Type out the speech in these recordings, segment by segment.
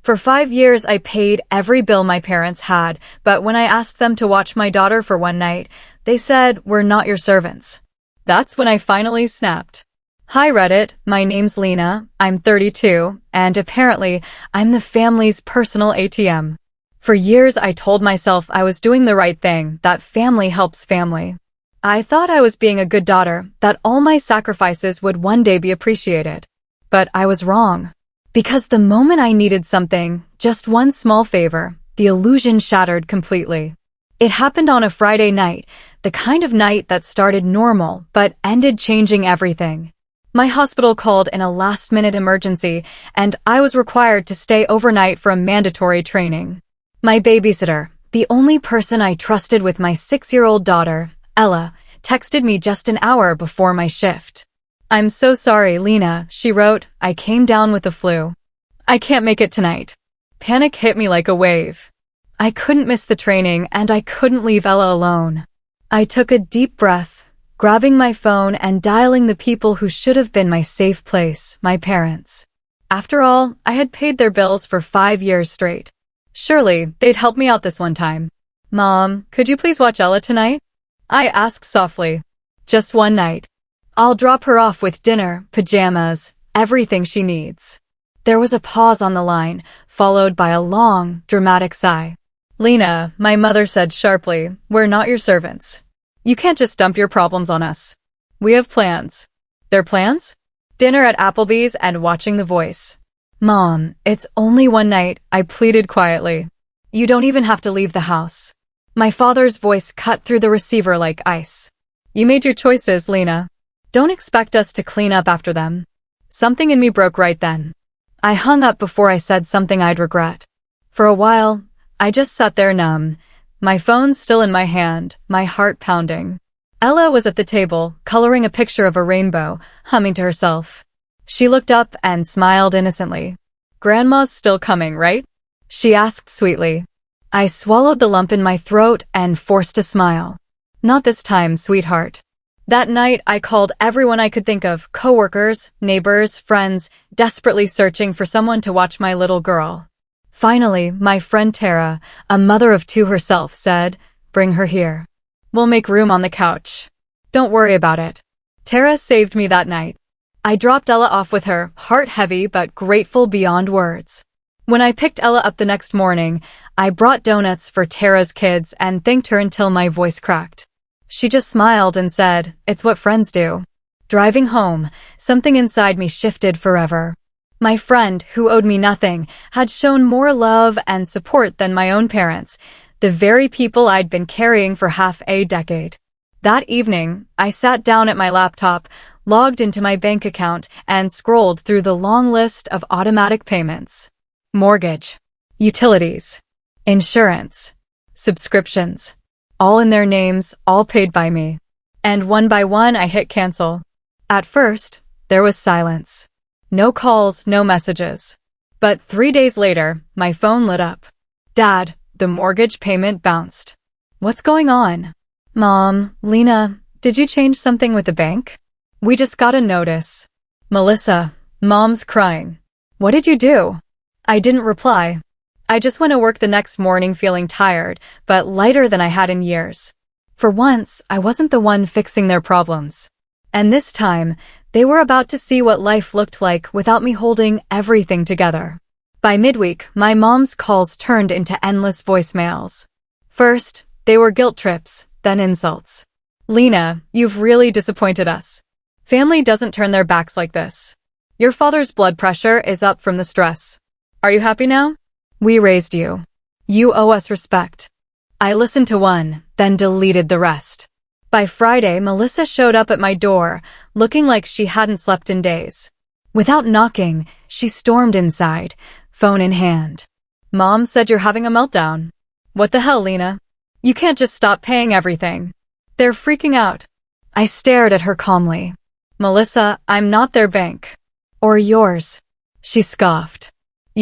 For 5 years, I paid every bill my parents had, but when I asked them to watch my daughter for one night, they said, "We're not your servants." That's when I finally snapped. Hi Reddit, my name's Lena, I'm 32, and apparently, I'm the family's personal ATM. For years, I told myself I was doing the right thing, that family helps family. I thought I was being a good daughter, that all my sacrifices would one day be appreciated. But I was wrong. Because the moment I needed something, just one small favor, the illusion shattered completely. It happened on a Friday night, the kind of night that started normal, but ended changing everything. My hospital called in a last-minute emergency, and I was required to stay overnight for a mandatory training. My babysitter, the only person I trusted with my 6-year-old daughter, Ella, texted me just an hour before my shift. "I'm so sorry, Lena," she wrote. "I came down with the flu. I can't make it tonight." Panic hit me like a wave. I couldn't miss the training, and I couldn't leave Ella alone. I took a deep breath, grabbing my phone and dialing the people who should have been my safe place, my parents. After all, I had paid their bills for 5 years straight. Surely, they'd help me out this one time. "Mom, could you please watch Ella tonight?" I asked softly. "Just one night. I'll drop her off with dinner, pajamas, everything she needs." There was a pause on the line, followed by a long, dramatic sigh. "Lena," my mother said sharply, "we're not your servants. You can't just dump your problems on us. We have plans." "Their plans?" "Dinner at Applebee's and watching The Voice." "Mom, it's only one night," I pleaded quietly. "You don't even have to leave the house." My father's voice cut through the receiver like ice. "You made your choices, Lena. Don't expect us to clean up after them." Something in me broke right then. I hung up before I said something I'd regret. For a while, I just sat there numb, my phone still in my hand, my heart pounding. Ella was at the table, coloring a picture of a rainbow, humming to herself. She looked up and smiled innocently. "Grandma's still coming, right?" she asked sweetly. I swallowed the lump in my throat and forced a smile. "Not this time, sweetheart." That night, I called everyone I could think of, coworkers, neighbors, friends, desperately searching for someone to watch my little girl. Finally, my friend Tara, a mother of 2 herself, said, "Bring her here. We'll make room on the couch. Don't worry about it." Tara saved me that night. I dropped Ella off with her, heart heavy but grateful beyond words. When I picked Ella up the next morning, I brought donuts for Tara's kids and thanked her until my voice cracked. She just smiled and said, "It's what friends do." Driving home, something inside me shifted forever. My friend, who owed me nothing, had shown more love and support than my own parents, the very people I'd been carrying for half a decade. That evening, I sat down at my laptop, logged into my bank account, and scrolled through the long list of automatic payments. Mortgage, utilities, insurance, subscriptions, all in their names, all paid by me. And one by one I hit cancel. At first, there was silence. No calls, no messages. But 3 days later, my phone lit up. "Dad, the mortgage payment bounced." "What's going on?" "Mom, Lena, did you change something with the bank? We just got a notice." "Melissa, Mom's crying. What did you do?" I didn't reply. I just went to work the next morning feeling tired, but lighter than I had in years. For once, I wasn't the one fixing their problems. And this time, they were about to see what life looked like without me holding everything together. By midweek, my mom's calls turned into endless voicemails. First, they were guilt trips, then insults. "Lena, you've really disappointed us. Family doesn't turn their backs like this. Your father's blood pressure is up from the stress. Are you happy now? We raised you. You owe us respect." I listened to one, then deleted the rest. By Friday, Melissa showed up at my door, looking like she hadn't slept in days. Without knocking, she stormed inside, phone in hand. "Mom said you're having a meltdown." "What the hell, Lena? You can't just stop paying everything. They're freaking out." I stared at her calmly. "Melissa, I'm not their bank." "Or yours." She scoffed.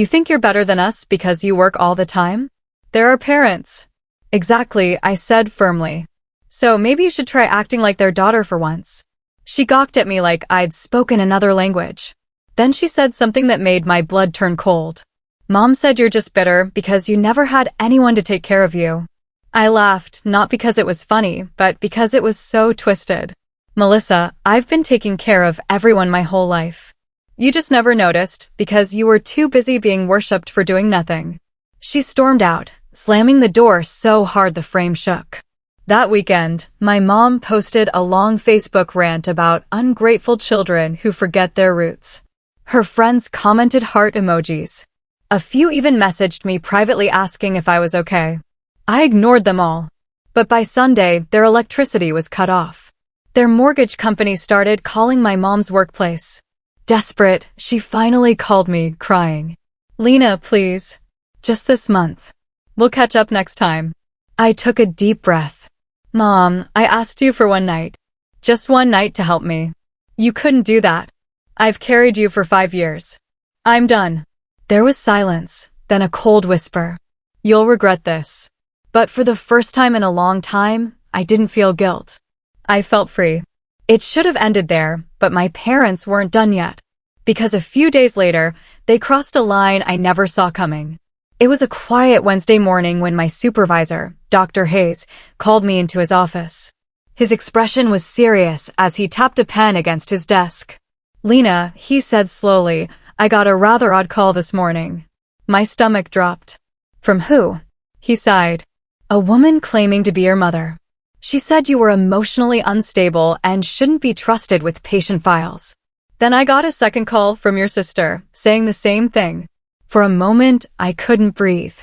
"You think you're better than us because you work all the time? They're our parents." "Exactly," I said firmly. "So maybe you should try acting like their daughter for once." She gawked at me like I'd spoken another language. Then she said something that made my blood turn cold. Mom said you're just bitter because you never had anyone to take care of you. I laughed, not because it was funny, but because it was so twisted. Melissa, I've been taking care of everyone my whole life. You just never noticed because you were too busy being worshipped for doing nothing. She stormed out, slamming the door so hard the frame shook. That weekend, my mom posted a long Facebook rant about ungrateful children who forget their roots. Her friends commented heart emojis. A few even messaged me privately asking if I was okay. I ignored them all. But by Sunday, their electricity was cut off. Their mortgage company started calling my mom's workplace. Desperate, she finally called me, crying. Lena, please. Just this month. We'll catch up next time. I took a deep breath. Mom, I asked you for one night. Just one night to help me. You couldn't do that. I've carried you for 5 years. I'm done. There was silence, then a cold whisper. You'll regret this. But for the first time in a long time, I didn't feel guilt. I felt free. It should have ended there, but my parents weren't done yet. Because a few days later, they crossed a line I never saw coming. It was a quiet Wednesday morning when my supervisor, Dr. Hayes, called me into his office. His expression was serious as he tapped a pen against his desk. Lena, he said slowly, I got a rather odd call this morning. My stomach dropped. From who? He sighed. A woman claiming to be your mother. She said you were emotionally unstable and shouldn't be trusted with patient files. Then I got a second call from your sister, saying the same thing. For a moment, I couldn't breathe.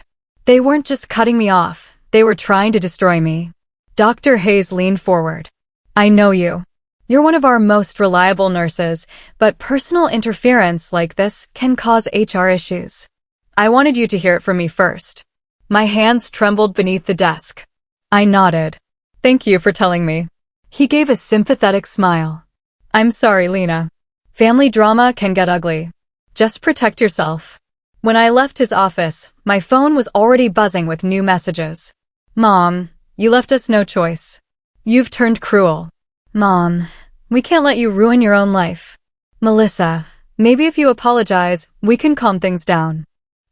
They weren't just cutting me off, they were trying to destroy me. Dr. Hayes leaned forward. I know you. You're one of our most reliable nurses, but personal interference like this can cause HR issues. I wanted you to hear it from me first. My hands trembled beneath the desk. I nodded. Thank you for telling me. He gave a sympathetic smile. I'm sorry, Lena. Family drama can get ugly. Just protect yourself. When I left his office, my phone was already buzzing with new messages. Mom, you left us no choice. You've turned cruel. Mom, we can't let you ruin your own life. Melissa, maybe if you apologize, we can calm things down.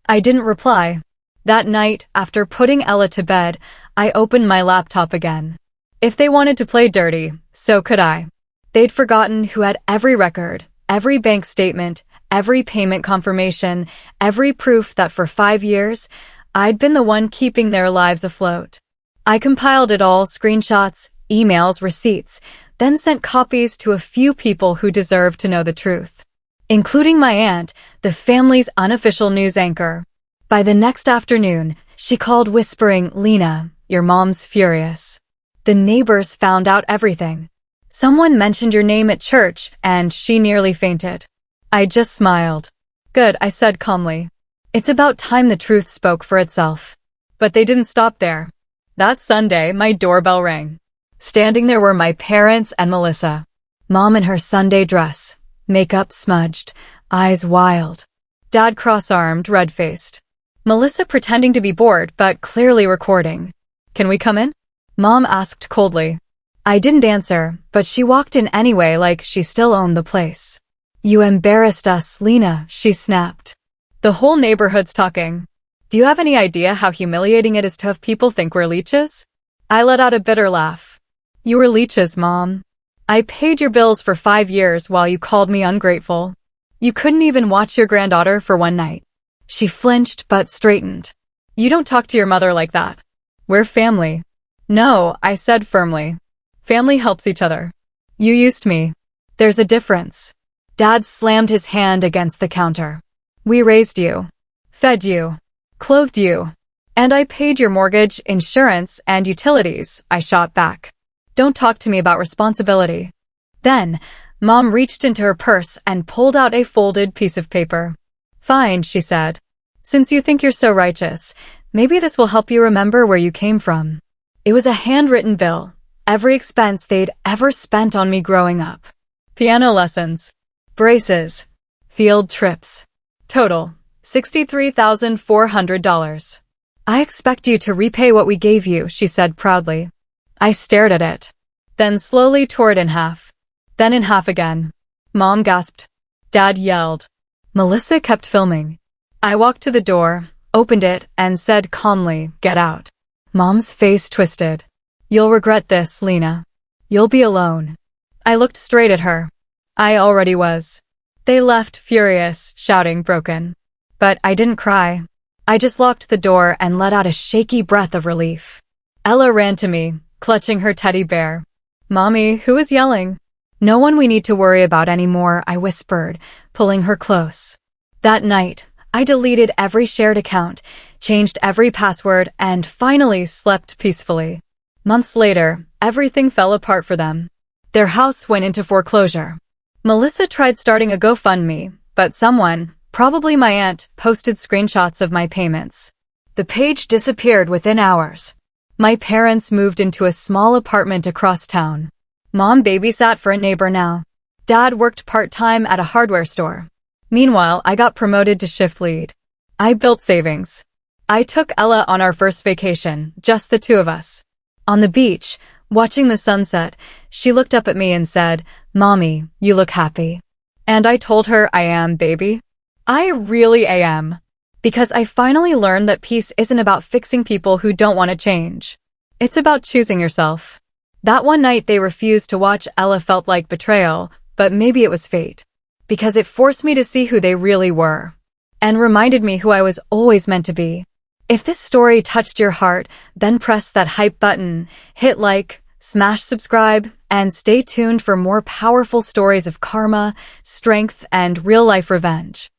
I didn't reply. That night, after putting Ella to bed, I opened my laptop again. If they wanted to play dirty, so could I. They'd forgotten who had every record, every bank statement, every payment confirmation, every proof that for 5 years, I'd been the one keeping their lives afloat. I compiled it all, screenshots, emails, receipts, then sent copies to a few people who deserved to know the truth, including my aunt, the family's unofficial news anchor. By the next afternoon, she called whispering, Lena, your mom's furious. The neighbors found out everything. Someone mentioned your name at church, and she nearly fainted. I just smiled. Good, I said calmly. It's about time the truth spoke for itself. But they didn't stop there. That Sunday, my doorbell rang. Standing there were my parents and Melissa. Mom in her Sunday dress, makeup smudged, eyes wild. Dad cross-armed, red-faced. Melissa pretending to be bored, but clearly recording. Can we come in? Mom asked coldly. I didn't answer, but she walked in anyway like she still owned the place. You embarrassed us, Lena, she snapped. The whole neighborhood's talking. Do you have any idea how humiliating it is to have people think we're leeches? I let out a bitter laugh. You were leeches, Mom. I paid your bills for 5 years while you called me ungrateful. You couldn't even watch your granddaughter for one night. She flinched but straightened. You don't talk to your mother like that. We're family. No, I said firmly. Family helps each other. You used me. There's a difference. Dad slammed his hand against the counter. We raised you. Fed you. Clothed you. And I paid your mortgage, insurance, and utilities, I shot back. Don't talk to me about responsibility. Then, Mom reached into her purse and pulled out a folded piece of paper. Fine, she said. Since you think you're so righteous, maybe this will help you remember where you came from. It was a handwritten bill, every expense they'd ever spent on me growing up. Piano lessons, braces, field trips. Total, $63,400. I expect you to repay what we gave you, she said proudly. I stared at it, then slowly tore it in half, then in half again. Mom gasped. Dad yelled. Melissa kept filming. I walked to the door, opened it, and said calmly, "Get out." Mom's face twisted. "You'll regret this, Lena. You'll be alone." I looked straight at her. I already was. They left furious, shouting broken. But I didn't cry. I just locked the door and let out a shaky breath of relief. Ella ran to me, clutching her teddy bear. "Mommy, who is yelling?" "No one we need to worry about anymore," I whispered, pulling her close. That night, I deleted every shared account, changed every password, and finally slept peacefully. Months later, everything fell apart for them. Their house went into foreclosure. Melissa tried starting a GoFundMe, but someone, probably my aunt, posted screenshots of my payments. The page disappeared within hours. My parents moved into a small apartment across town. Mom babysat for a neighbor now. Dad worked part-time at a hardware store. Meanwhile, I got promoted to shift lead. I built savings. I took Ella on our first vacation, just the two of us. On the beach, watching the sunset, she looked up at me and said, "Mommy, you look happy." And I told her, "I am, baby. I really am." Because I finally learned that peace isn't about fixing people who don't want to change. It's about choosing yourself. That one night they refused to watch Ella felt like betrayal, but maybe it was fate. Because it forced me to see who they really were. And reminded me who I was always meant to be. If this story touched your heart, then press that hype button, hit like, smash subscribe, and stay tuned for more powerful stories of karma, strength, and real-life revenge.